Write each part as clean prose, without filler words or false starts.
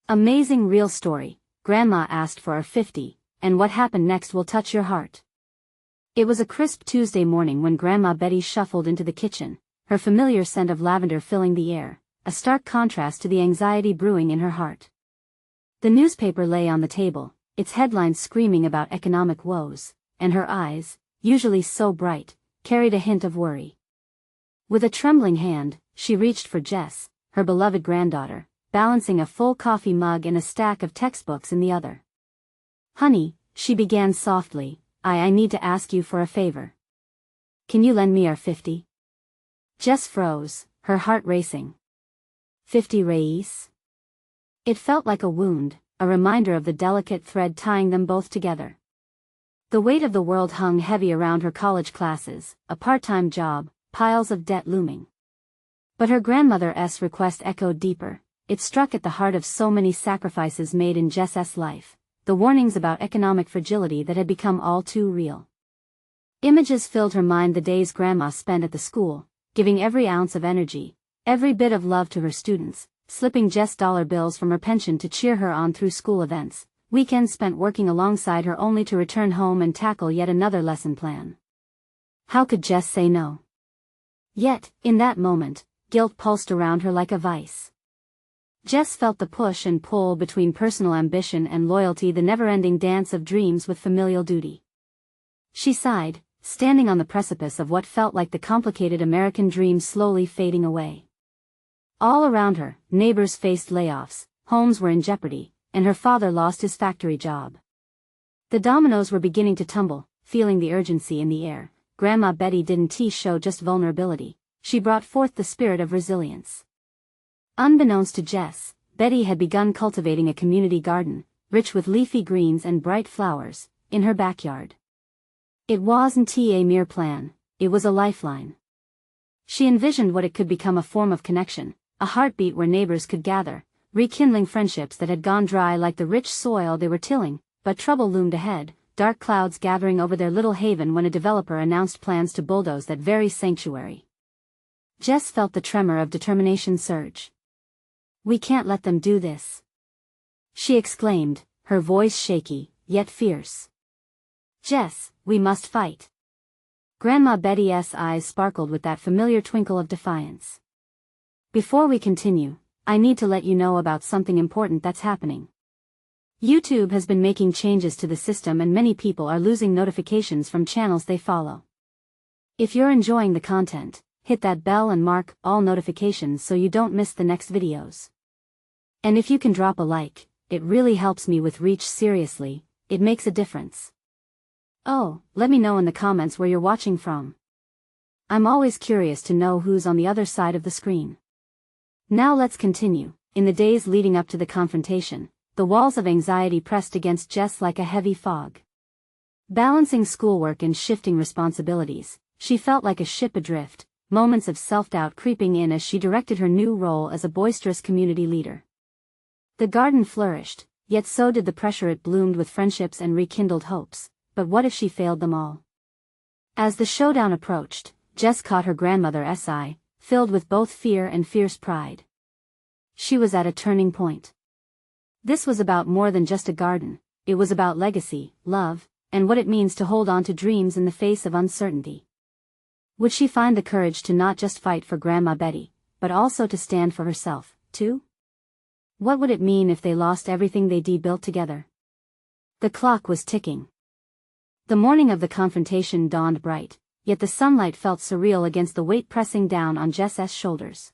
Amazing real story. Grandma asked for our 50, and what happened next will touch your heart. It was a crisp Tuesday morning when Grandma Betty shuffled into the kitchen, her familiar scent of lavender filling the air, a stark contrast to the anxiety brewing in her heart. The newspaper lay on the table, its headlines screaming about economic woes, and her eyes, usually so bright, carried a hint of worry. With a trembling hand, she reached for Jess, her beloved granddaughter, balancing a full coffee mug and a stack of textbooks in the other. "Honey," she began softly, I need to ask you for a favor. Can you lend me our 50? Jess froze, her heart racing. 50 reis? It felt like a wound, a reminder of the delicate thread tying them both together. The weight of the world hung heavy around her college classes, a part-time job, piles of debt looming. But her grandmother's request echoed deeper. It struck at the heart of so many sacrifices made in Jess's life, the warnings about economic fragility that had become all too real. Images filled her mind, the days Grandma spent at the school, giving every ounce of energy, every bit of love to her students, slipping Jess dollar bills from her pension to cheer her on through school events, weekends spent working alongside her only to return home and tackle yet another lesson plan. How could Jess say no? Yet, in that moment, guilt pulsed around her like a vice. Jess felt the push and pull between personal ambition and loyalty, the never-ending dance of dreams with familial duty. She sighed, standing on the precipice of what felt like the complicated American dream slowly fading away. All around her, neighbors faced layoffs, homes were in jeopardy, and her father lost his factory job. The dominoes were beginning to tumble, feeling the urgency in the air. Grandma Betty didn't show just vulnerability, she brought forth the spirit of resilience. Unbeknownst to Jess, Betty had begun cultivating a community garden, rich with leafy greens and bright flowers, in her backyard. It wasn't a mere plan, it was a lifeline. She envisioned what it could become, a form of connection, a heartbeat where neighbors could gather, rekindling friendships that had gone dry like the rich soil they were tilling. But trouble loomed ahead, dark clouds gathering over their little haven when a developer announced plans to bulldoze that very sanctuary. Jess felt the tremor of determination surge. "We can't let them do this," she exclaimed, her voice shaky, yet fierce. "Jess, we must fight." Grandma Betty's eyes sparkled with that familiar twinkle of defiance. "Before we continue, I need to let you know about something important that's happening. YouTube has been making changes to the system and many people are losing notifications from channels they follow. If you're enjoying the content, hit that bell and mark all notifications so you don't miss the next videos. And if you can drop a like, it really helps me with reach. Seriously, it makes a difference. Oh, let me know in the comments where you're watching from. I'm always curious to know who's on the other side of the screen. Now let's continue. In the days leading up to the confrontation, the walls of anxiety pressed against Jess like a heavy fog. Balancing schoolwork and shifting responsibilities, she felt like a ship adrift, moments of self-doubt creeping in as she directed her new role as a boisterous community leader. The garden flourished, yet so did the pressure. It bloomed with friendships and rekindled hopes, but what if she failed them all? As the showdown approached, Jess caught her grandmother's eye, filled with both fear and fierce pride. She was at a turning point. This was about more than just a garden, it was about legacy, love, and what it means to hold on to dreams in the face of uncertainty. Would she find the courage to not just fight for Grandma Betty, but also to stand for herself, too? What would it mean if they lost everything they'd built together? The clock was ticking. The morning of the confrontation dawned bright, yet the sunlight felt surreal against the weight pressing down on Jess's shoulders.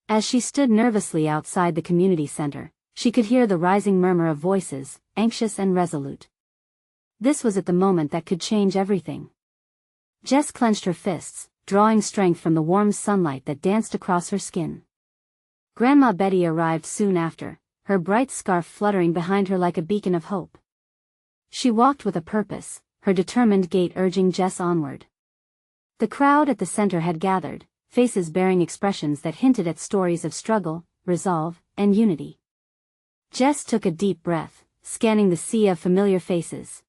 As she stood nervously outside the community center, she could hear the rising murmur of voices, anxious and resolute. This was at the moment that could change everything. Jess clenched her fists, drawing strength from the warm sunlight that danced across her skin. Grandma Betty arrived soon after, her bright scarf fluttering behind her like a beacon of hope. She walked with a purpose, her determined gait urging Jess onward. The crowd at the center had gathered, faces bearing expressions that hinted at stories of struggle, resolve, and unity. Jess took a deep breath, scanning the sea of familiar faces.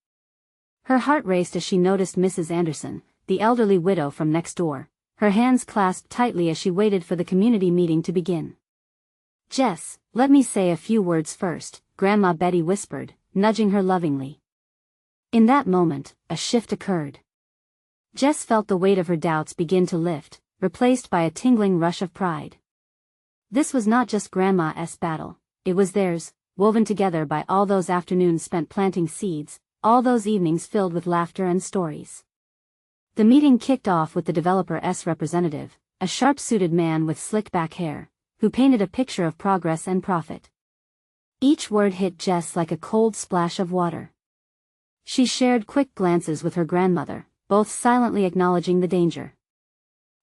Her heart raced as she noticed Mrs. Anderson, the elderly widow from next door, her hands clasped tightly as she waited for the community meeting to begin. Jess, let me say a few words first, Grandma Betty whispered, nudging her lovingly. In that moment, a shift occurred. Jess felt the weight of her doubts begin to lift, replaced by a tingling rush of pride. This was not just Grandma's battle, it was theirs, woven together by all those afternoons spent planting seeds, all those evenings filled with laughter and stories. The meeting kicked off with the developer's representative, a sharp-suited man with slick back hair, who painted a picture of progress and profit. Each word hit Jess like a cold splash of water. She shared quick glances with her grandmother, both silently acknowledging the danger.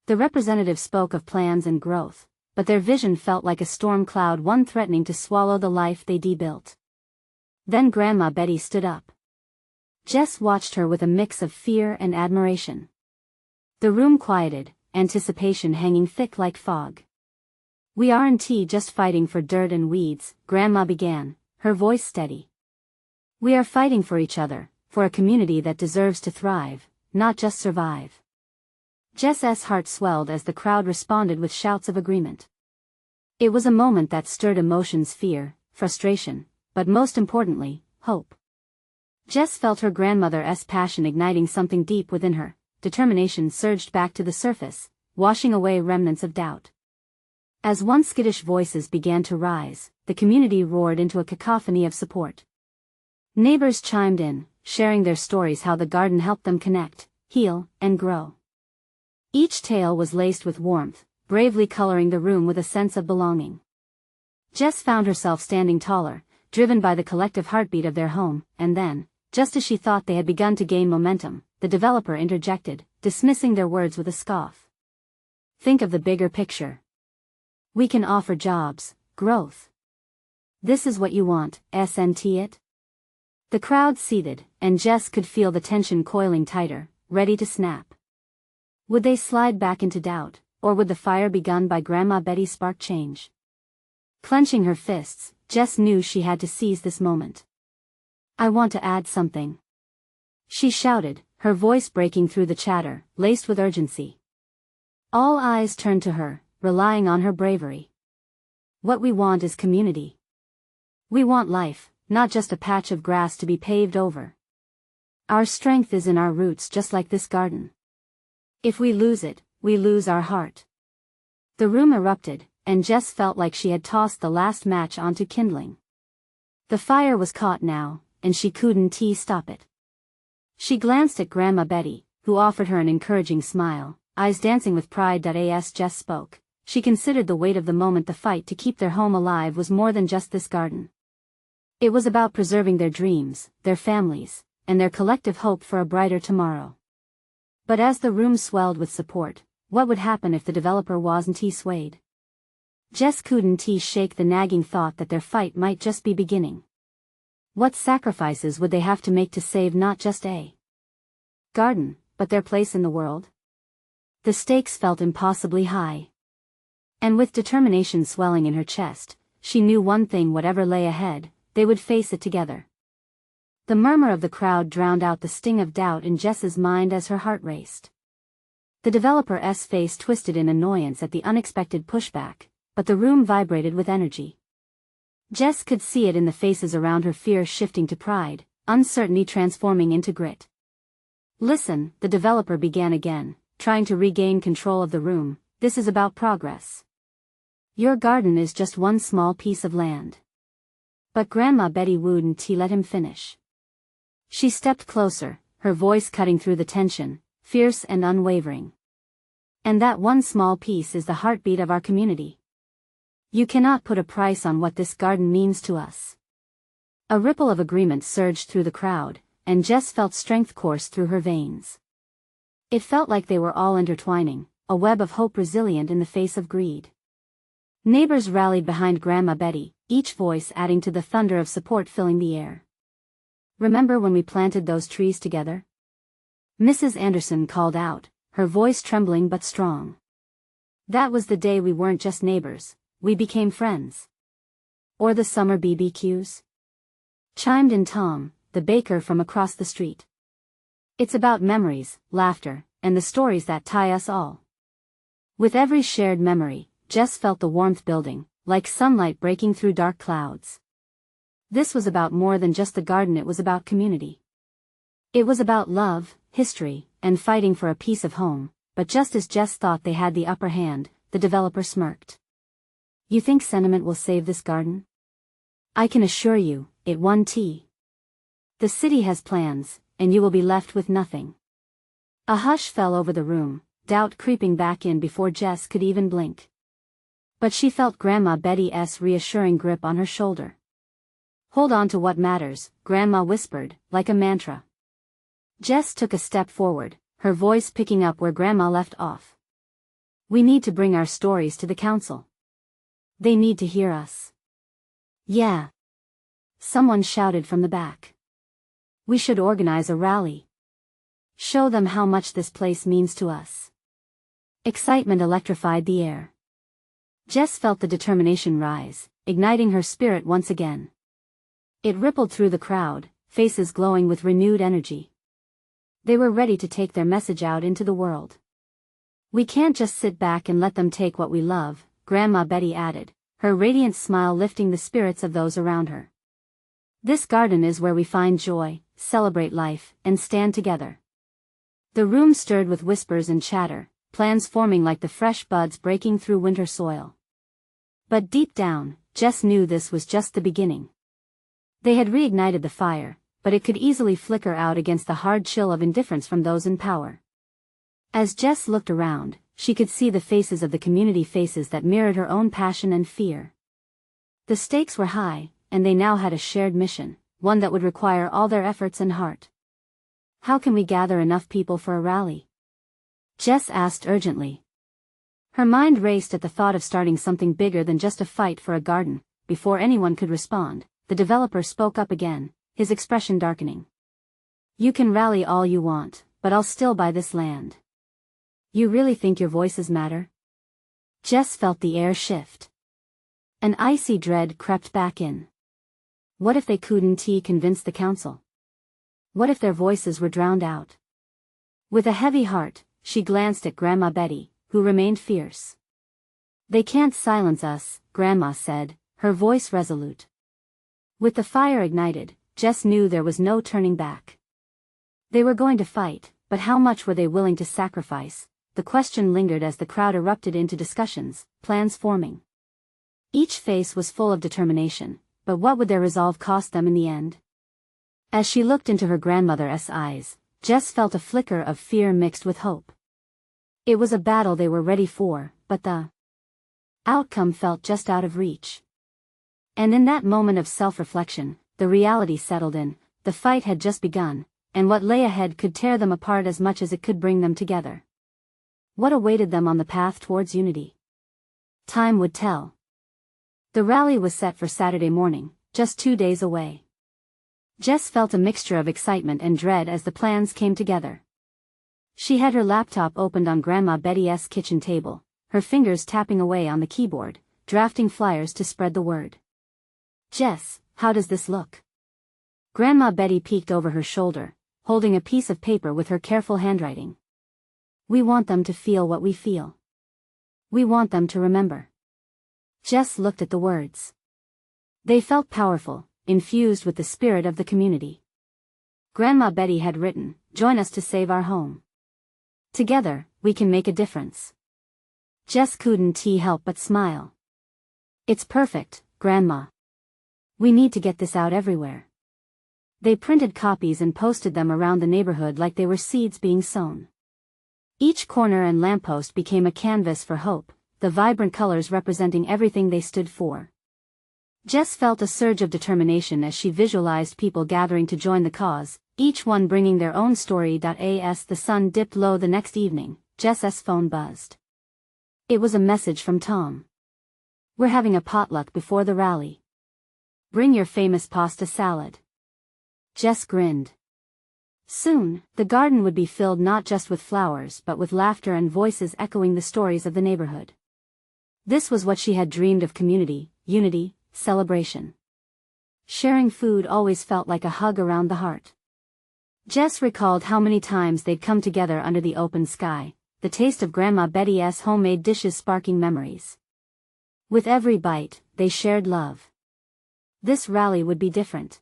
The representative spoke of plans and growth, but their vision felt like a storm cloud, one threatening to swallow the life they built. Then Grandma Betty stood up. Jess watched her with a mix of fear and admiration. The room quieted, anticipation hanging thick like fog. We aren't just fighting for dirt and weeds, Grandma began, her voice steady. We are fighting for each other, for a community that deserves to thrive, not just survive. Jess's heart swelled as the crowd responded with shouts of agreement. It was a moment that stirred emotions: fear, frustration, but most importantly, hope. Jess felt her grandmother's passion igniting something deep within her. Determination surged back to the surface, washing away remnants of doubt. As once skittish voices began to rise, the community roared into a cacophony of support. Neighbors chimed in, sharing their stories, how the garden helped them connect, heal, and grow. Each tale was laced with warmth, bravely coloring the room with a sense of belonging. Jess found herself standing taller, driven by the collective heartbeat of their home, and then, just as she thought they had begun to gain momentum, the developer interjected, dismissing their words with a scoff. Think of the bigger picture. We can offer jobs, growth. This is what you want, isn't it? The crowd seethed, and Jess could feel the tension coiling tighter, ready to snap. Would they slide back into doubt, or would the fire begun by Grandma Betty spark change? Clenching her fists, Jess knew she had to seize this moment. I want to add something, she shouted, her voice breaking through the chatter, laced with urgency. All eyes turned to her, relying on her bravery. What we want is community. We want life, not just a patch of grass to be paved over. Our strength is in our roots, just like this garden. If we lose it, we lose our heart. The room erupted, and Jess felt like she had tossed the last match onto kindling. The fire was caught now, and she couldn't stop it. She glanced at Grandma Betty, who offered her an encouraging smile, eyes dancing with pride. As Jess spoke, she considered the weight of the moment. The fight to keep their home alive was more than just this garden. It was about preserving their dreams, their families, and their collective hope for a brighter tomorrow. But as the room swelled with support, what would happen if the developer wasn't swayed? Jess couldn't shake the nagging thought that their fight might just be beginning. What sacrifices would they have to make to save not just a garden, but their place in the world? The stakes felt impossibly high. And with determination swelling in her chest, she knew one thing: whatever lay ahead, they would face it together. The murmur of the crowd drowned out the sting of doubt in Jess's mind as her heart raced. The developer's face twisted in annoyance at the unexpected pushback, but the room vibrated with energy. Jess could see it in the faces around her: fear shifting to pride, uncertainty transforming into grit. Listen, the developer began again, trying to regain control of the room. This is about progress. Your garden is just one small piece of land. But Grandma Betty wouldn't let him finish. She stepped closer, her voice cutting through the tension, fierce and unwavering. And that one small piece is the heartbeat of our community. You cannot put a price on what this garden means to us. A ripple of agreement surged through the crowd, and Jess felt strength course through her veins. It felt like they were all intertwining, a web of hope resilient in the face of greed. Neighbors rallied behind Grandma Betty, each voice adding to the thunder of support filling the air. Remember when we planted those trees together? Mrs. Anderson called out, her voice trembling but strong. That was the day we weren't just neighbors, we became friends. Or the summer BBQs? Chimed in Tom, the baker from across the street. It's about memories, laughter, and the stories that tie us all. With every shared memory, Jess felt the warmth building, like sunlight breaking through dark clouds. This was about more than just the garden, it was about community. It was about love, history, and fighting for a piece of home, but just as Jess thought they had the upper hand, the developer smirked. "You think sentiment will save this garden? I can assure you, it won't. The city has plans, and you will be left with nothing." A hush fell over the room, doubt creeping back in before Jess could even blink. But she felt Grandma Betty's reassuring grip on her shoulder. "Hold on to what matters," Grandma whispered, like a mantra. Jess took a step forward, her voice picking up where Grandma left off. "We need to bring our stories to the council. They need to hear us." "Yeah," someone shouted from the back. "We should organize a rally. Show them how much this place means to us." Excitement electrified the air. Jess felt the determination rise, igniting her spirit once again. It rippled through the crowd, faces glowing with renewed energy. They were ready to take their message out into the world. "We can't just sit back and let them take what we love," Grandma Betty added, her radiant smile lifting the spirits of those around her. "This garden is where we find joy, celebrate life, and stand together." The room stirred with whispers and chatter, plans forming like the fresh buds breaking through winter soil. But deep down, Jess knew this was just the beginning. They had reignited the fire, but it could easily flicker out against the hard chill of indifference from those in power. As Jess looked around, she could see the faces of the community, faces that mirrored her own passion and fear. The stakes were high, and they now had a shared mission, one that would require all their efforts and heart. "How can we gather enough people for a rally?" Jess asked urgently. Her mind raced at the thought of starting something bigger than just a fight for a garden. Before anyone could respond, the developer spoke up again, his expression darkening. "You can rally all you want, but I'll still buy this land. You really think your voices matter?" Jess felt the air shift. An icy dread crept back in. What if they couldn't convince the council? What if their voices were drowned out? With a heavy heart, she glanced at Grandma Betty, who remained fierce. "They can't silence us," Grandma said, her voice resolute. With the fire ignited, Jess knew there was no turning back. They were going to fight, but how much were they willing to sacrifice? The question lingered as the crowd erupted into discussions, plans forming. Each face was full of determination, but what would their resolve cost them in the end? As she looked into her grandmother's eyes, Jess felt a flicker of fear mixed with hope. It was a battle they were ready for, but the outcome felt just out of reach. And in that moment of self-reflection, the reality settled in. The fight had just begun, and what lay ahead could tear them apart as much as it could bring them together. What awaited them on the path towards unity? Time would tell. The rally was set for Saturday morning, just 2 days away. Jess felt a mixture of excitement and dread as the plans came together. She had her laptop opened on Grandma Betty's kitchen table, her fingers tapping away on the keyboard, drafting flyers to spread the word. "Jess, how does this look?" Grandma Betty peeked over her shoulder, holding a piece of paper with her careful handwriting. "We want them to feel what we feel. We want them to remember." Jess looked at the words. They felt powerful, infused with the spirit of the community. Grandma Betty had written, "Join us to save our home. Together, we can make a difference." Jess couldn't help but smile. "It's perfect, Grandma. We need to get this out everywhere." They printed copies and posted them around the neighborhood like they were seeds being sown. Each corner and lamppost became a canvas for hope, the vibrant colors representing everything they stood for. Jess felt a surge of determination as she visualized people gathering to join the cause, each one bringing their own story. As the sun dipped low the next evening, Jess's phone buzzed. It was a message from Tom. "We're having a potluck before the rally. Bring your famous pasta salad." Jess grinned. Soon, the garden would be filled not just with flowers but with laughter and voices echoing the stories of the neighborhood. This was what she had dreamed of: community, unity, celebration. Sharing food always felt like a hug around the heart. Jess recalled how many times they'd come together under the open sky, the taste of Grandma Betty's homemade dishes sparking memories. With every bite, they shared love. This rally would be different.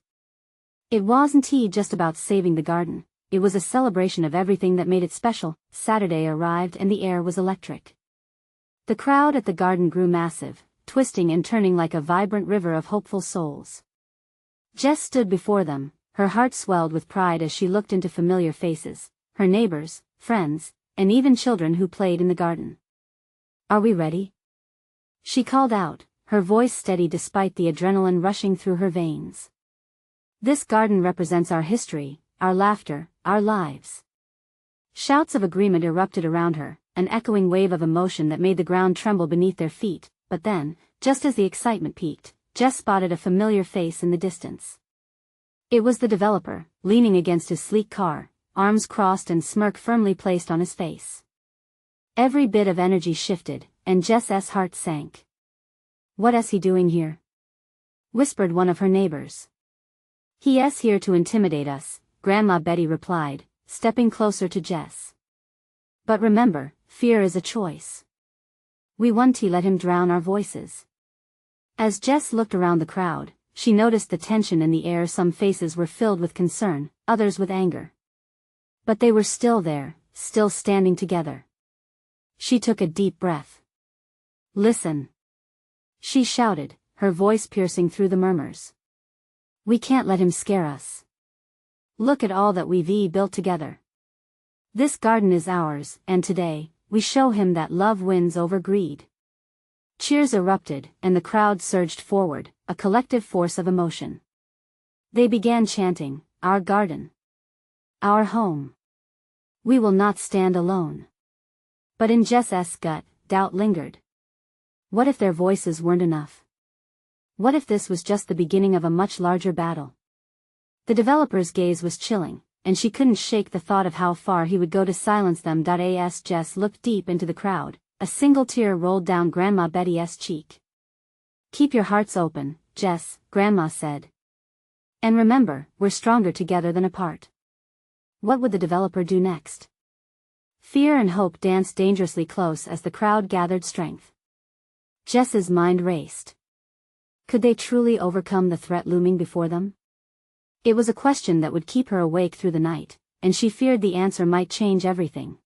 It wasn't just about saving the garden, it was a celebration of everything that made it special. Saturday arrived and the air was electric. The crowd at the garden grew massive, twisting and turning like a vibrant river of hopeful souls. Jess stood before them, her heart swelled with pride as she looked into familiar faces, her neighbors, friends, and even children who played in the garden. "Are we ready?" she called out, her voice steady despite the adrenaline rushing through her veins. "This garden represents our history, our laughter, our lives." Shouts of agreement erupted around her, an echoing wave of emotion that made the ground tremble beneath their feet. But then, just as the excitement peaked, Jess spotted a familiar face in the distance. It was the developer, leaning against his sleek car, arms crossed and smirk firmly placed on his face. Every bit of energy shifted, and Jess's heart sank. "What is he doing here?" whispered one of her neighbors. "He's here to intimidate us," Grandma Betty replied, stepping closer to Jess. "But remember, fear is a choice. We won't let him drown our voices." As Jess looked around the crowd, she noticed the tension in the air. Some faces were filled with concern, others with anger. But they were still there, still standing together. She took a deep breath. "Listen," she shouted, her voice piercing through the murmurs. "We can't let him scare us. Look at all that we've built together. This garden is ours, and today, we show him that love wins over greed." Cheers erupted, and the crowd surged forward, a collective force of emotion. They began chanting, "Our garden. Our home. We will not stand alone." But in Jess's gut, doubt lingered. What if their voices weren't enough? What if this was just the beginning of a much larger battle? The developer's gaze was chilling, and she couldn't shake the thought of how far he would go to silence them. As Jess looked deep into the crowd, a single tear rolled down Grandma Betty's cheek. "Keep your hearts open, Jess," Grandma said. "And remember, we're stronger together than apart." What would the developer do next? Fear and hope danced dangerously close as the crowd gathered strength. Jess's mind raced. Could they truly overcome the threat looming before them? It was a question that would keep her awake through the night, and she feared the answer might change everything.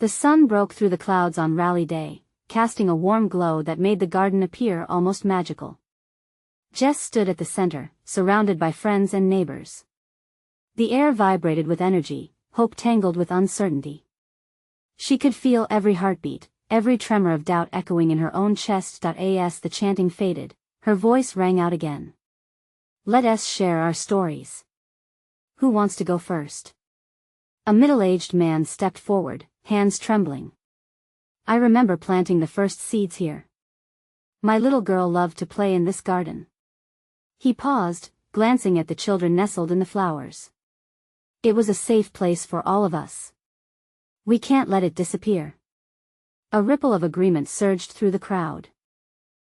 The sun broke through the clouds on Rally Day, casting a warm glow that made the garden appear almost magical. Jess stood at the center, surrounded by friends and neighbors. The air vibrated with energy, hope tangled with uncertainty. She could feel every heartbeat, every tremor of doubt echoing in her own chest. As the chanting faded, her voice rang out again. "Let us share our stories. Who wants to go first?" A middle-aged man stepped forward, hands trembling. "I remember planting the first seeds here. My little girl loved to play in this garden." He paused, glancing at the children nestled in the flowers. "It was a safe place for all of us. We can't let it disappear." A ripple of agreement surged through the crowd.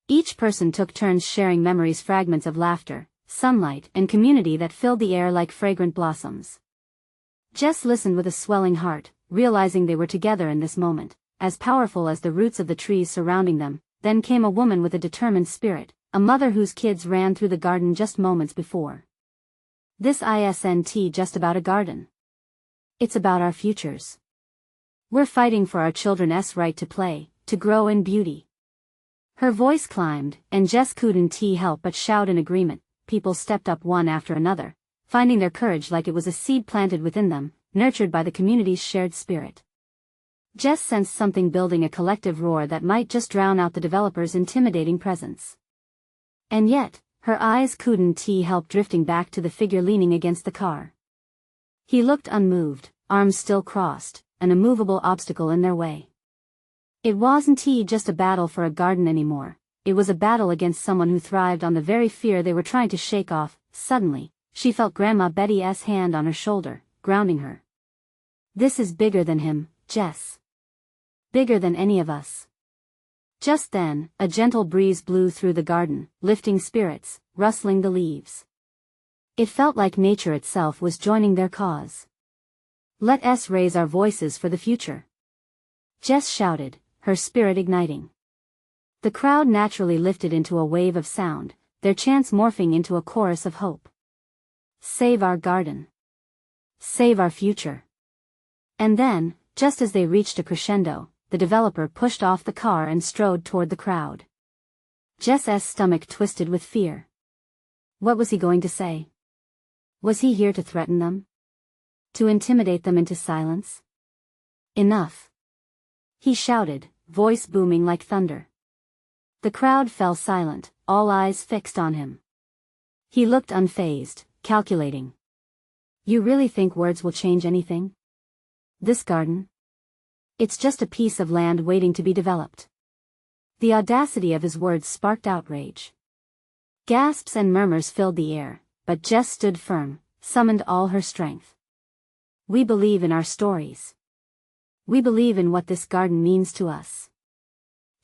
Each person took turns sharing memories, fragments of laughter, sunlight, and community that filled the air like fragrant blossoms. Jess listened with a swelling heart, realizing they were together in this moment, as powerful as the roots of the trees surrounding them. Then came a woman with a determined spirit, a mother whose kids ran through the garden just moments before. "This isn't just about a garden. It's about our futures. We're fighting for our children's right to play, to grow in beauty." Her voice climbed, and Jess couldn't help but shout in agreement. People stepped up one after another, finding their courage like it was a seed planted within them, nurtured by the community's shared spirit. Jess sensed something building, a collective roar that might just drown out the developer's intimidating presence. And yet, her eyes couldn't help drifting back to the figure leaning against the car. He looked unmoved, arms still crossed, an immovable obstacle in their way. It wasn't just a battle for a garden anymore, it was a battle against someone who thrived on the very fear they were trying to shake off. Suddenly, she felt Grandma Betty's hand on her shoulder, grounding her. "This is bigger than him, Jess. Bigger than any of us." Just then, a gentle breeze blew through the garden, lifting spirits, rustling the leaves. It felt like nature itself was joining their cause. "Let us raise our voices for the future," Jess shouted, her spirit igniting. The crowd naturally lifted into a wave of sound, their chants morphing into a chorus of hope. Save our garden. Save our future. And then, just as they reached a crescendo, the developer pushed off the car and strode toward the crowd. Jess's stomach twisted with fear. What was he going to say? Was he here to threaten them? To intimidate them into silence? Enough! He shouted, voice booming like thunder. The crowd fell silent, all eyes fixed on him. He looked unfazed, calculating. You really think words will change anything? This garden? It's just a piece of land waiting to be developed. The audacity of his words sparked outrage. Gasps and murmurs filled the air, but Jess stood firm, summoned all her strength. We believe in our stories. We believe in what this garden means to us.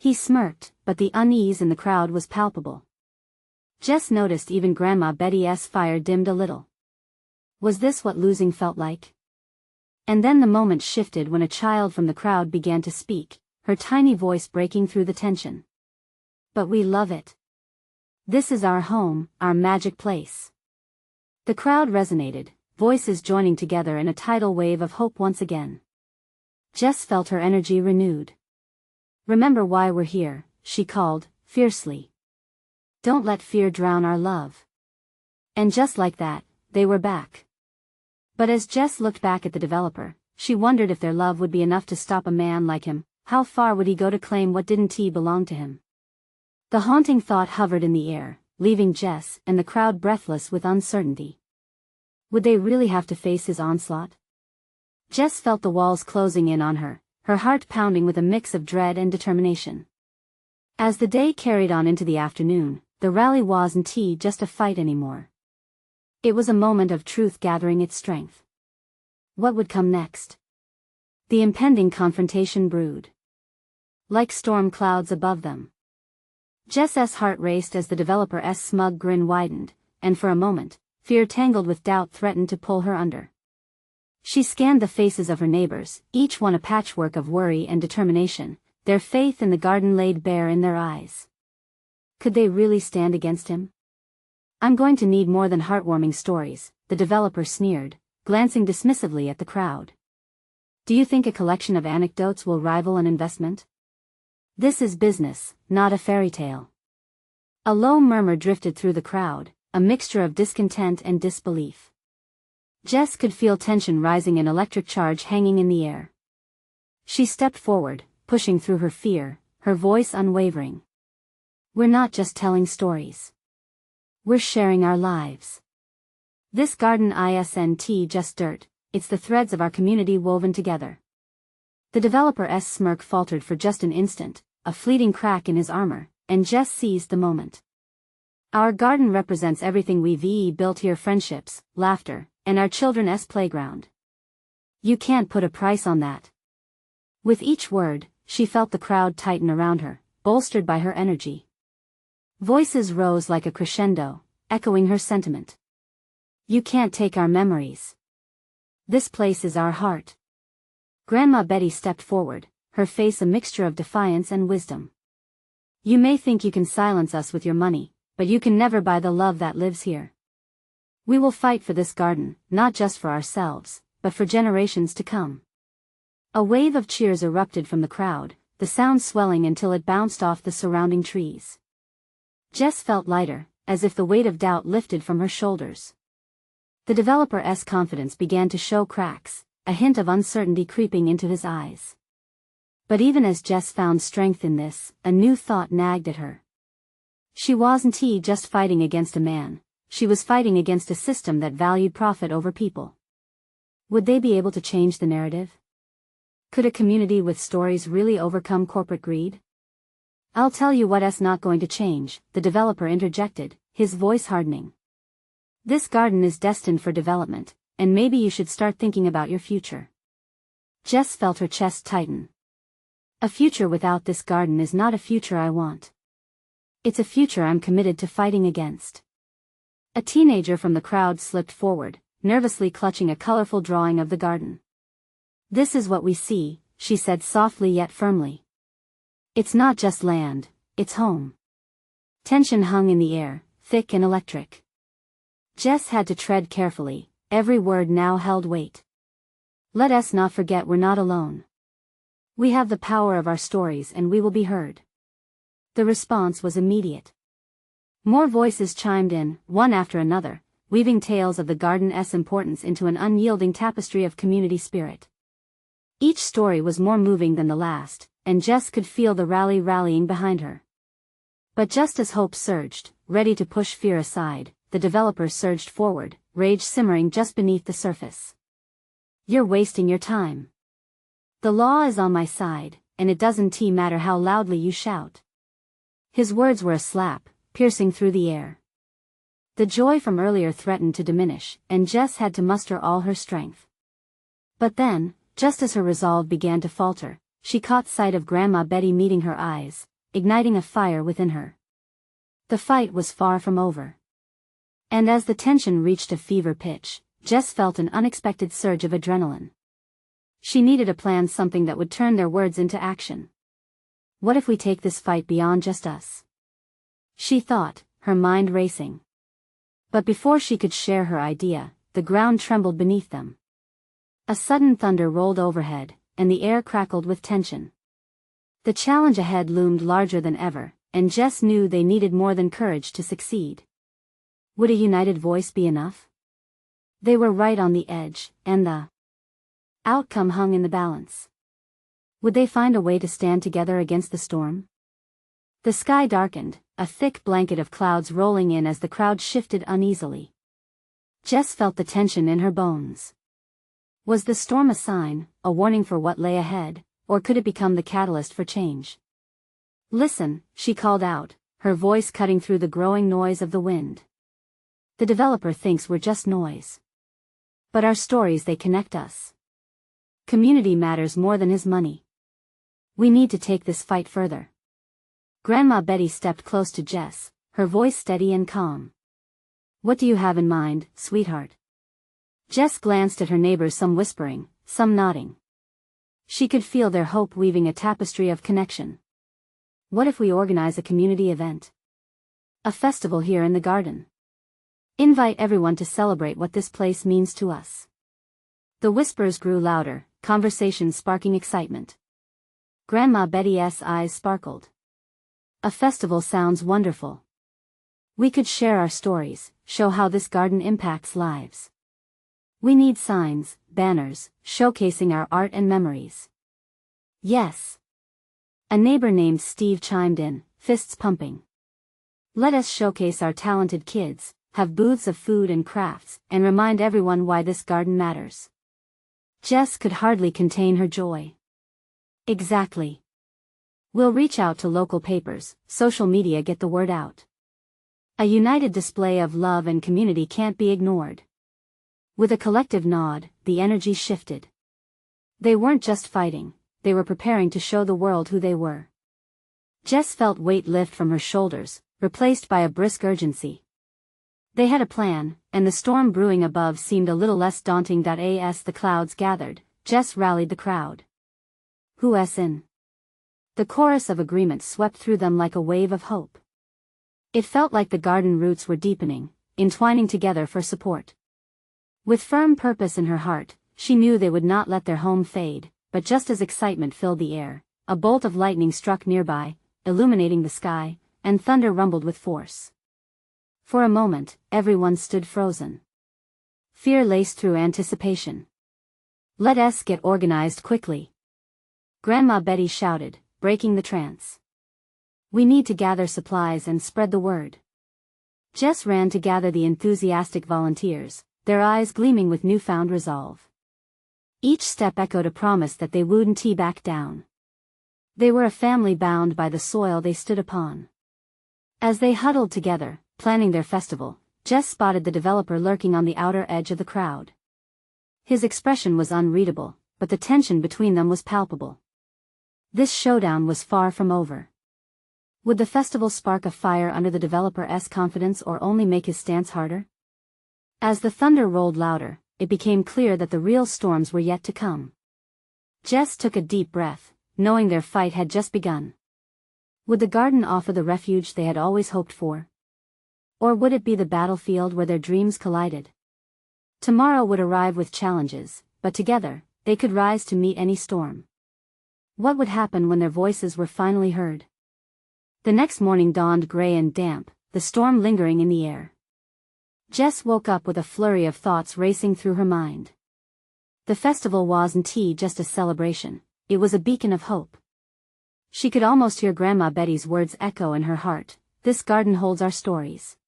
He smirked, but the unease in the crowd was palpable. Jess noticed even Grandma Betty's fire dimmed a little. Was this what losing felt like? And then the moment shifted when a child from the crowd began to speak, her tiny voice breaking through the tension. But we love it. This is our home, our magic place. The crowd resonated, voices joining together in a tidal wave of hope once again. Jess felt her energy renewed. Remember why we're here, she called, fiercely. Don't let fear drown our love. And just like that, they were back. But as Jess looked back at the developer, she wondered if their love would be enough to stop a man like him. How far would he go to claim what didn't belong to him? The haunting thought hovered in the air, leaving Jess and the crowd breathless with uncertainty. Would they really have to face his onslaught? Jess felt the walls closing in on her, her heart pounding with a mix of dread and determination. As the day carried on into the afternoon, the rally wasn't just a fight anymore. It was a moment of truth gathering its strength. What would come next? The impending confrontation brewed. Like storm clouds above them. Jess's heart raced as the developer's smug grin widened, and for a moment, fear tangled with doubt threatened to pull her under. She scanned the faces of her neighbors, each one a patchwork of worry and determination, their faith in the garden laid bare in their eyes. Could they really stand against him? I'm going to need more than heartwarming stories, the developer sneered, glancing dismissively at the crowd. Do you think a collection of anecdotes will rival an investment? This is business, not a fairy tale. A low murmur drifted through the crowd, a mixture of discontent and disbelief. Jess could feel tension rising, an electric charge hanging in the air. She stepped forward, pushing through her fear, her voice unwavering. We're not just telling stories. We're sharing our lives. This garden isn't just dirt, it's the threads of our community woven together. The developer's smirk faltered for just an instant, a fleeting crack in his armor, and Jess seized the moment. Our garden represents everything we've built here: friendships, laughter, and our children's playground. You can't put a price on that. With each word, she felt the crowd tighten around her, bolstered by her energy. Voices rose like a crescendo, echoing her sentiment. You can't take our memories. This place is our heart. Grandma Betty stepped forward, her face a mixture of defiance and wisdom. You may think you can silence us with your money, but you can never buy the love that lives here. We will fight for this garden, not just for ourselves, but for generations to come. A wave of cheers erupted from the crowd, the sound swelling until it bounced off the surrounding trees. Jess felt lighter, as if the weight of doubt lifted from her shoulders. The developer's confidence began to show cracks, a hint of uncertainty creeping into his eyes. But even as Jess found strength in this, a new thought nagged at her. She wasn't just fighting against a man, she was fighting against a system that valued profit over people. Would they be able to change the narrative? Could a community with stories really overcome corporate greed? I'll tell you what's not going to change, the developer interjected, his voice hardening. This garden is destined for development, and maybe you should start thinking about your future. Jess felt her chest tighten. A future without this garden is not a future I want. It's a future I'm committed to fighting against. A teenager from the crowd slipped forward, nervously clutching a colorful drawing of the garden. This is what we see, she said softly yet firmly. It's not just land, it's home. Tension hung in the air, thick and electric. Jess had to tread carefully, every word now held weight. Let us not forget we're not alone. We have the power of our stories and we will be heard. The response was immediate. More voices chimed in, one after another, weaving tales of the garden's importance into an unyielding tapestry of community spirit. Each story was more moving than the last, and Jess could feel the rallying behind her. But just as hope surged, ready to push fear aside, the developer surged forward, rage simmering just beneath the surface. You're wasting your time. The law is on my side, and it doesn't matter how loudly you shout. His words were a slap, piercing through the air. The joy from earlier threatened to diminish, and Jess had to muster all her strength. But then, just as her resolve began to falter, she caught sight of Grandma Betty meeting her eyes, igniting a fire within her. The fight was far from over. And as the tension reached a fever pitch, Jess felt an unexpected surge of adrenaline. She needed to plan something that would turn their words into action. What if we take this fight beyond just us? She thought, her mind racing. But before she could share her idea, the ground trembled beneath them. A sudden thunder rolled overhead, and the air crackled with tension. The challenge ahead loomed larger than ever, and Jess knew they needed more than courage to succeed. Would a united voice be enough? They were right on the edge, and the outcome hung in the balance. Would they find a way to stand together against the storm? The sky darkened, a thick blanket of clouds rolling in as the crowd shifted uneasily. Jess felt the tension in her bones. Was the storm a sign, a warning for what lay ahead, or could it become the catalyst for change? Listen, she called out, her voice cutting through the growing noise of the wind. The developer thinks we're just noise. But our stories, they connect us. Community matters more than his money. We need to take this fight further. Grandma Betty stepped close to Jess, her voice steady and calm. What do you have in mind, sweetheart? Jess glanced at her neighbors, some whispering, some nodding. She could feel their hope weaving a tapestry of connection. What if we organize a community event? A festival here in the garden. Invite everyone to celebrate what this place means to us. The whispers grew louder, conversations sparking excitement. Grandma Betty's eyes sparkled. A festival sounds wonderful. We could share our stories, show how this garden impacts lives. We need signs, banners, showcasing our art and memories. Yes. A neighbor named Steve chimed in, fists pumping. Let us showcase our talented kids, have booths of food and crafts, and remind everyone why this garden matters. Jess could hardly contain her joy. Exactly. We'll reach out to local papers, social media, get the word out. A united display of love and community can't be ignored. With a collective nod, the energy shifted. They weren't just fighting, they were preparing to show the world who they were. Jess felt weight lift from her shoulders, replaced by a brisk urgency. They had a plan, and the storm brewing above seemed a little less daunting. As the clouds gathered, Jess rallied the crowd. Who's in? The chorus of agreement swept through them like a wave of hope. It felt like the garden roots were deepening, entwining together for support. With firm purpose in her heart, she knew they would not let their home fade, but just as excitement filled the air, a bolt of lightning struck nearby, illuminating the sky, and thunder rumbled with force. For a moment, everyone stood frozen. Fear laced through anticipation. Let us get organized quickly. Grandma Betty shouted, breaking the trance. We need to gather supplies and spread the word. Jess ran to gather the enthusiastic volunteers, their eyes gleaming with newfound resolve. Each step echoed a promise that they wouldn't back down. They were a family bound by the soil they stood upon. As they huddled together, planning their festival, Jess spotted the developer lurking on the outer edge of the crowd. His expression was unreadable, but the tension between them was palpable. This showdown was far from over. Would the festival spark a fire under the developer's confidence or only make his stance harder? As the thunder rolled louder, it became clear that the real storms were yet to come. Jess took a deep breath, knowing their fight had just begun. Would the garden offer the refuge they had always hoped for? Or would it be the battlefield where their dreams collided? Tomorrow would arrive with challenges, but together, they could rise to meet any storm. What would happen when their voices were finally heard? The next morning dawned gray and damp, the storm lingering in the air. Jess woke up with a flurry of thoughts racing through her mind. The festival wasn't just a celebration, it was a beacon of hope. She could almost hear Grandma Betty's words echo in her heart, "This garden holds our stories."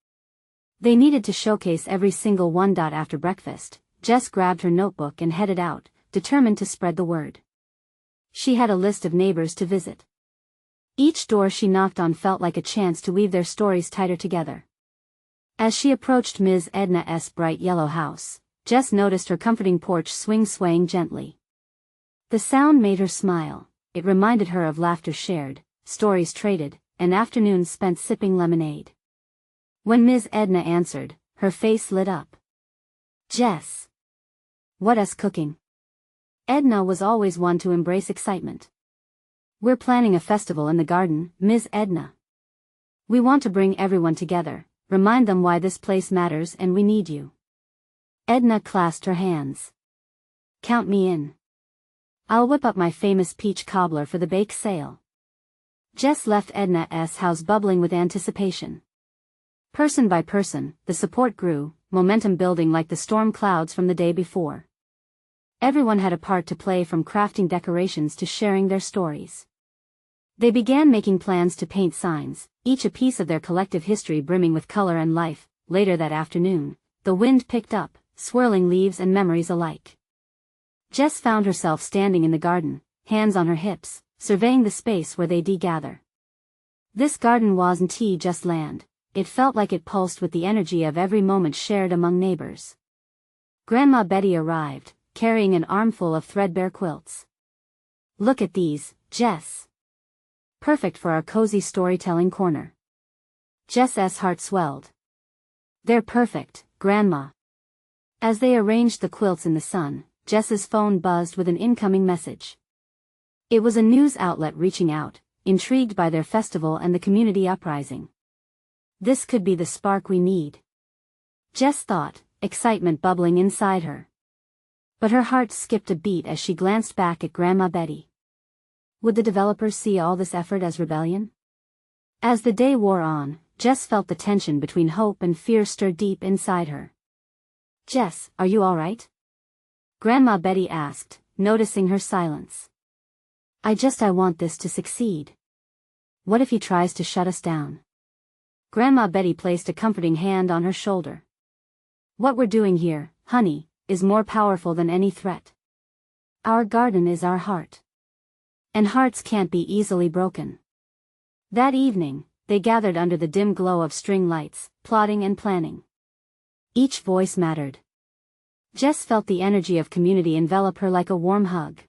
They needed to showcase every single one. After breakfast, Jess grabbed her notebook and headed out, determined to spread the word. She had a list of neighbors to visit. Each door she knocked on felt like a chance to weave their stories tighter together. As she approached Ms. Edna's bright yellow house, Jess noticed her comforting porch swaying gently. The sound made her smile. It reminded her of laughter shared, stories traded, and afternoons spent sipping lemonade. When Ms. Edna answered, her face lit up. "Jess. What's cooking?" Edna was always one to embrace excitement. "We're planning a festival in the garden, Ms. Edna. We want to bring everyone together, remind them why this place matters, and we need you." Edna clasped her hands. "Count me in. I'll whip up my famous peach cobbler for the bake sale." Jess left Edna's house bubbling with anticipation. Person by person, the support grew, momentum building like the storm clouds from the day before. Everyone had a part to play, from crafting decorations to sharing their stories. They began making plans to paint signs, each a piece of their collective history brimming with color and life. Later that afternoon, the wind picked up, swirling leaves and memories alike. Jess found herself standing in the garden, hands on her hips, surveying the space where they'd gather. This garden wasn't just land, it felt like it pulsed with the energy of every moment shared among neighbors. Grandma Betty arrived, carrying an armful of threadbare quilts. "Look at these, Jess. Perfect for our cozy storytelling corner." Jess's heart swelled. "They're perfect, Grandma." As they arranged the quilts in the sun, Jess's phone buzzed with an incoming message. It was a news outlet reaching out, intrigued by their festival and the community uprising. This could be the spark we need, Jess thought, excitement bubbling inside her. But her heart skipped a beat as she glanced back at Grandma Betty. Would the developers see all this effort as rebellion? As the day wore on, Jess felt the tension between hope and fear stir deep inside her. "Jess, are you all right?" Grandma Betty asked, noticing her silence. I want this to succeed. What if he tries to shut us down?" Grandma Betty placed a comforting hand on her shoulder. "What we're doing here, honey, is more powerful than any threat. Our garden is our heart. And hearts can't be easily broken." That evening, they gathered under the dim glow of string lights, plotting and planning. Each voice mattered. Jess felt the energy of community envelop her like a warm hug.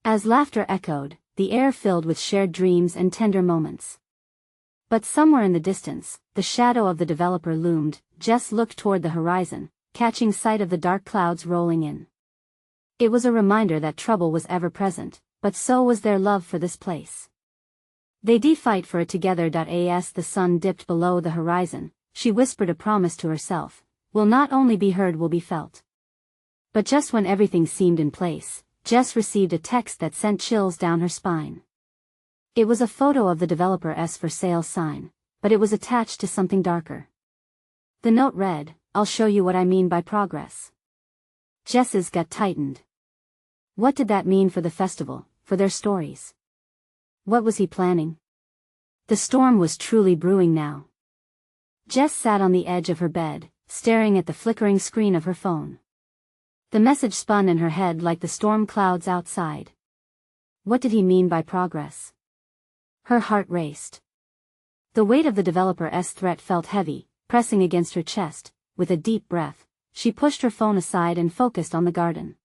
As laughter echoed, the air filled with shared dreams and tender moments. But somewhere in the distance, the shadow of the developer loomed. Jess looked toward the horizon, catching sight of the dark clouds rolling in. It was a reminder that trouble was ever present, but so was their love for this place. They'd fight for it together. As the sun dipped below the horizon, she whispered a promise to herself: "Will not only be heard, will be felt." But just when everything seemed in place, Jess received a text that sent chills down her spine. It was a photo of the developer's for sale sign, but it was attached to something darker. The note read, "I'll show you what I mean by progress." Jess's gut tightened. What did that mean for the festival, for their stories? What was he planning? The storm was truly brewing now. Jess sat on the edge of her bed, staring at the flickering screen of her phone. The message spun in her head like the storm clouds outside. What did he mean by progress? Her heart raced. The weight of the developer's threat felt heavy, pressing against her chest. With a deep breath, she pushed her phone aside and focused on the garden.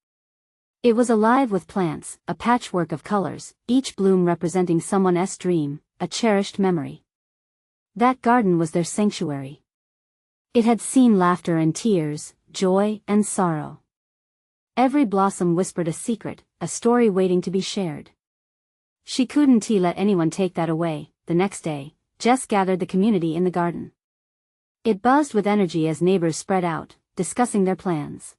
It was alive with plants, a patchwork of colors, each bloom representing someone's dream, a cherished memory. That garden was their sanctuary. It had seen laughter and tears, joy and sorrow. Every blossom whispered a secret, a story waiting to be shared. She couldn't let anyone take that away, The next day, Jess gathered the community in the garden. It buzzed with energy as neighbors spread out, discussing their plans.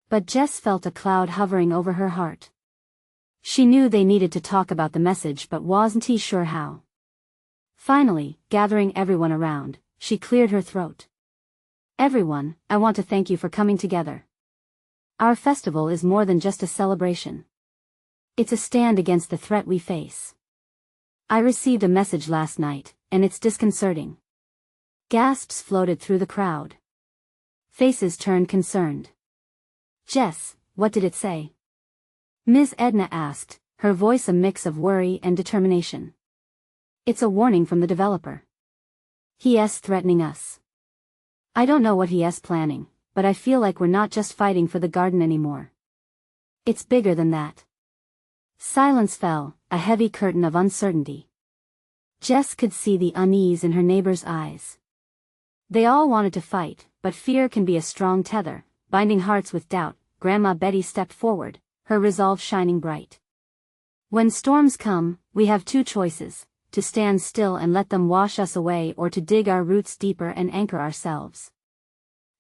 But Jess felt a cloud hovering over her heart. She knew they needed to talk about the message but wasn't sure how. Finally, gathering everyone around, she cleared her throat. Everyone, I want to thank you for coming together. Our festival is more than just a celebration. It's a stand against the threat we face. I received a message last night, and it's disconcerting. Gasps floated through the crowd. Faces turned concerned. Jess, what did it say? Ms. Edna asked, her voice a mix of worry and determination. It's a warning from the developer. He's threatening us. I don't know what he's planning, but I feel like we're not just fighting for the garden anymore. It's bigger than that. Silence fell, a heavy curtain of uncertainty. Jess could see the unease in her neighbors' eyes. They all wanted to fight, but fear can be a strong tether, binding hearts with doubt. Grandma Betty stepped forward, her resolve shining bright. When storms come, we have two choices: to stand still and let them wash us away, or to dig our roots deeper and anchor ourselves.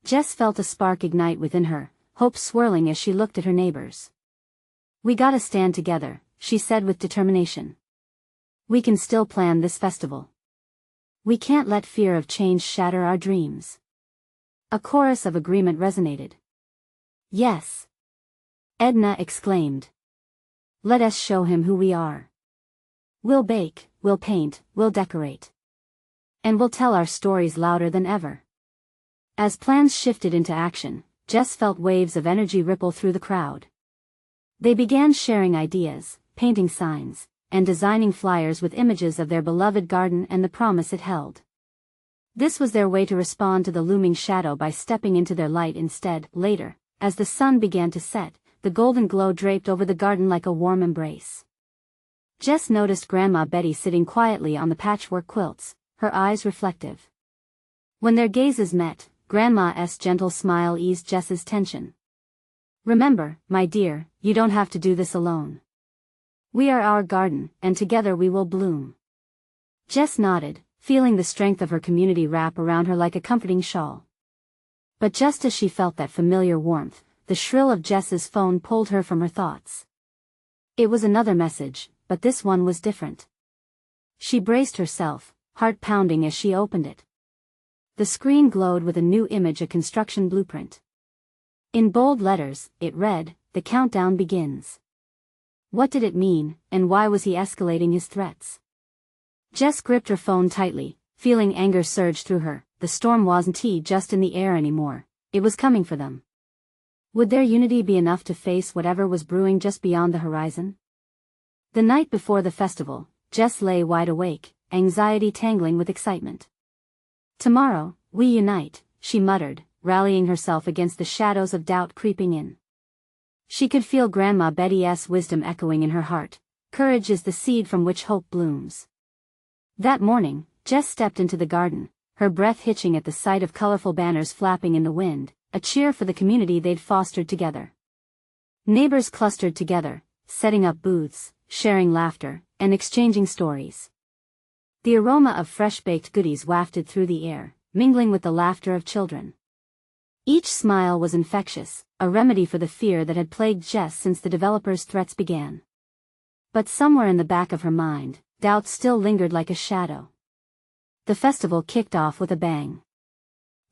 Jess felt a spark ignite within her, hope swirling as she looked at her neighbors. We gotta stand together, she said with determination. We can still plan this festival. We can't let fear of change shatter our dreams. A chorus of agreement resonated. Yes! Edna exclaimed. Let us show him who we are. We'll bake, we'll paint, we'll decorate. And we'll tell our stories louder than ever. As plans shifted into action, Jess felt waves of energy ripple through the crowd. They began sharing ideas, painting signs, and designing flyers with images of their beloved garden and the promise it held. This was their way to respond to the looming shadow by stepping into their light instead. Later, as the sun began to set, the golden glow draped over the garden like a warm embrace. Jess noticed Grandma Betty sitting quietly on the patchwork quilts, her eyes reflective. When their gazes met, Grandma's gentle smile eased Jess's tension. Remember, my dear, you don't have to do this alone. We are our garden, and together we will bloom. Jess nodded, feeling the strength of her community wrap around her like a comforting shawl. But just as she felt that familiar warmth, the shrill of Jess's phone pulled her from her thoughts. It was another message, but this one was different. She braced herself, heart pounding as she opened it. The screen glowed with a new image, a construction blueprint. In bold letters, it read, "The countdown begins." What did it mean, and why was he escalating his threats? Jess gripped her phone tightly, feeling anger surge through her. The storm wasn't just in the air anymore, it was coming for them. Would their unity be enough to face whatever was brewing just beyond the horizon? The night before the festival, Jess lay wide awake, anxiety tangling with excitement. Tomorrow, we unite, she muttered, rallying herself against the shadows of doubt creeping in. She could feel Grandma Betty's wisdom echoing in her heart. Courage is the seed from which hope blooms. That morning, Jess stepped into the garden, her breath hitching at the sight of colorful banners flapping in the wind, a cheer for the community they'd fostered together. Neighbors clustered together, setting up booths, sharing laughter, and exchanging stories. The aroma of fresh-baked goodies wafted through the air, mingling with the laughter of children. Each smile was infectious, a remedy for the fear that had plagued Jess since the developer's threats began. But somewhere in the back of her mind, doubt still lingered like a shadow. The festival kicked off with a bang.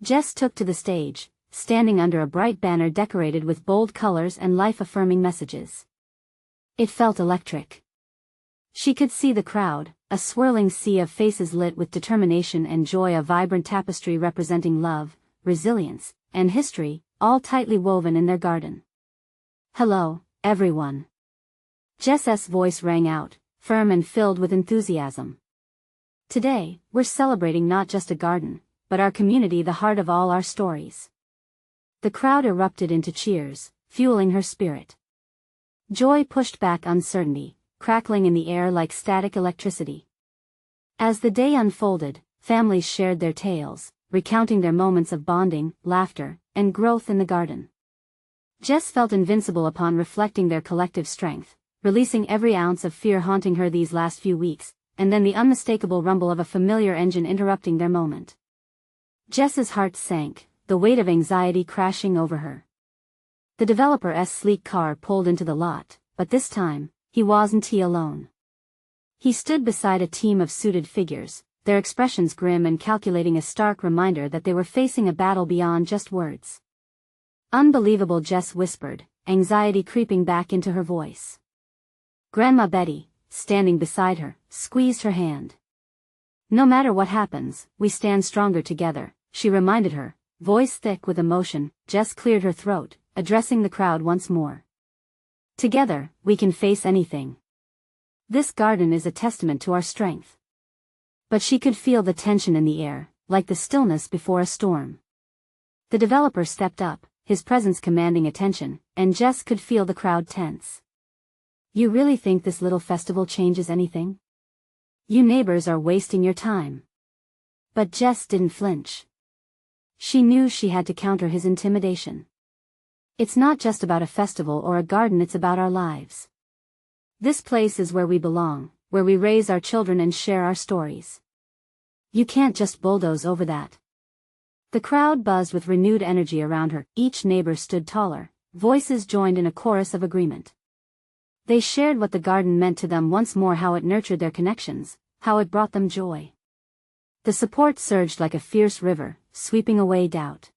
Jess took to the stage, standing under a bright banner decorated with bold colors and life-affirming messages. It felt electric. She could see the crowd, a swirling sea of faces lit with determination and joy, a vibrant tapestry representing love, resilience, and history, all tightly woven in their garden. Hello, everyone. Jess's voice rang out, firm and filled with enthusiasm. Today, we're celebrating not just a garden, but our community, the heart of all our stories. The crowd erupted into cheers, fueling her spirit. Joy pushed back uncertainty, crackling in the air like static electricity. As the day unfolded, families shared their tales, recounting their moments of bonding, laughter, and growth in the garden. Jess felt invincible upon reflecting their collective strength, releasing every ounce of fear haunting her these last few weeks. and then the unmistakable rumble of a familiar engine interrupting their moment. Jess's heart sank, the weight of anxiety crashing over her. The developer's sleek car pulled into the lot, but this time, he wasn't alone. He stood beside a team of suited figures, their expressions grim and calculating, a stark reminder that they were facing a battle beyond just words. Unbelievable, Jess whispered, anxiety creeping back into her voice. Grandma Betty, standing beside her, squeezed her hand. No matter what happens, we stand stronger together, she reminded her, voice thick with emotion. Jess cleared her throat, addressing the crowd once more. Together, we can face anything. This garden is a testament to our strength. But she could feel the tension in the air, like the stillness before a storm. The developer stepped up, his presence commanding attention, and Jess could feel the crowd tense. You really think this little festival changes anything? You neighbors are wasting your time. But Jess didn't flinch. She knew she had to counter his intimidation. It's not just about a festival or a garden, it's about our lives. This place is where we belong, where we raise our children and share our stories. You can't just bulldoze over that. The crowd buzzed with renewed energy around her, each neighbor stood taller, voices joined in a chorus of agreement. They shared what the garden meant to them once more, how it nurtured their connections, how it brought them joy. The support surged like a fierce river, sweeping away doubt.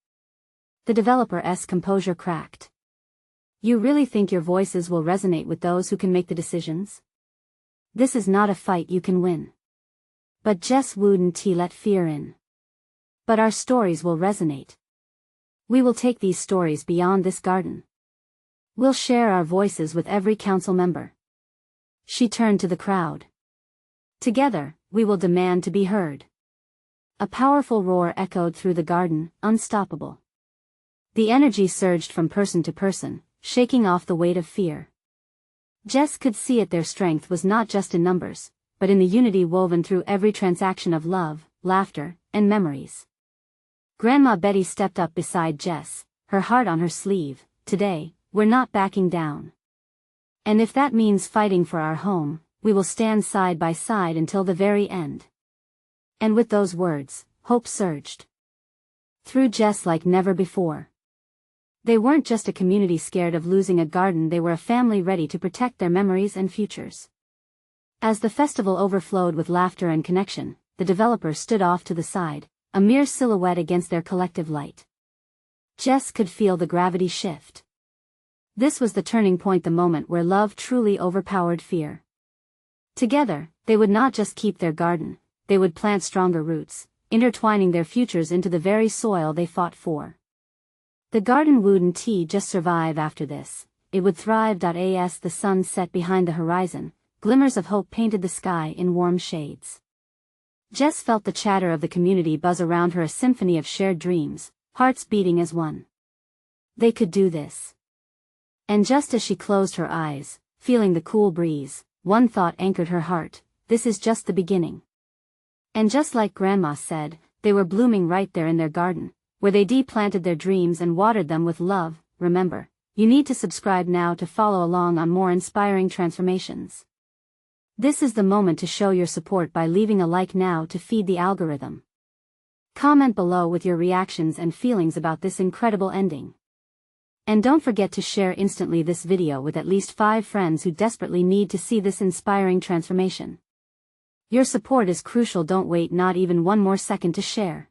The developer's composure cracked. You really think your voices will resonate with those who can make the decisions? This is not a fight you can win. But Jess wouldn't let fear in. But our stories will resonate. We will take these stories beyond this garden. We'll share our voices with every council member. She turned to the crowd. Together, we will demand to be heard. A powerful roar echoed through the garden, unstoppable. The energy surged from person to person, shaking off the weight of fear. Jess could see it, their strength was not just in numbers, but in the unity woven through every transaction of love, laughter, and memories. Grandma Betty stepped up beside Jess, her heart on her sleeve. Today, we're not backing down. And if that means fighting for our home, we will stand side by side until the very end. And with those words, hope surged through Jess like never before. They weren't just a community scared of losing a garden, they were a family ready to protect their memories and futures. As the festival overflowed with laughter and connection, the developer stood off to the side, a mere silhouette against their collective light. Jess could feel the gravity shift. This was the turning point, the moment where love truly overpowered fear. Together, they would not just keep their garden, they would plant stronger roots, intertwining their futures into the very soil they fought for. The garden wouldn't just survive after this, it would thrive. As the sun set behind the horizon, glimmers of hope painted the sky in warm shades. Jess felt the chatter of the community buzz around her, a symphony of shared dreams, hearts beating as one. They could do this. And just as she closed her eyes, feeling the cool breeze, one thought anchored her heart: this is just the beginning. And just like Grandma said, they were blooming right there in their garden, where they planted their dreams and watered them with love. Remember, you need to subscribe now to follow along on more inspiring transformations. This is the moment to show your support by leaving a like now to feed the algorithm. Comment below with your reactions and feelings about this incredible ending. And don't forget to share instantly this video with at least 5 friends who desperately need to see this inspiring transformation. Your support is crucial, don't wait not even one more second to share.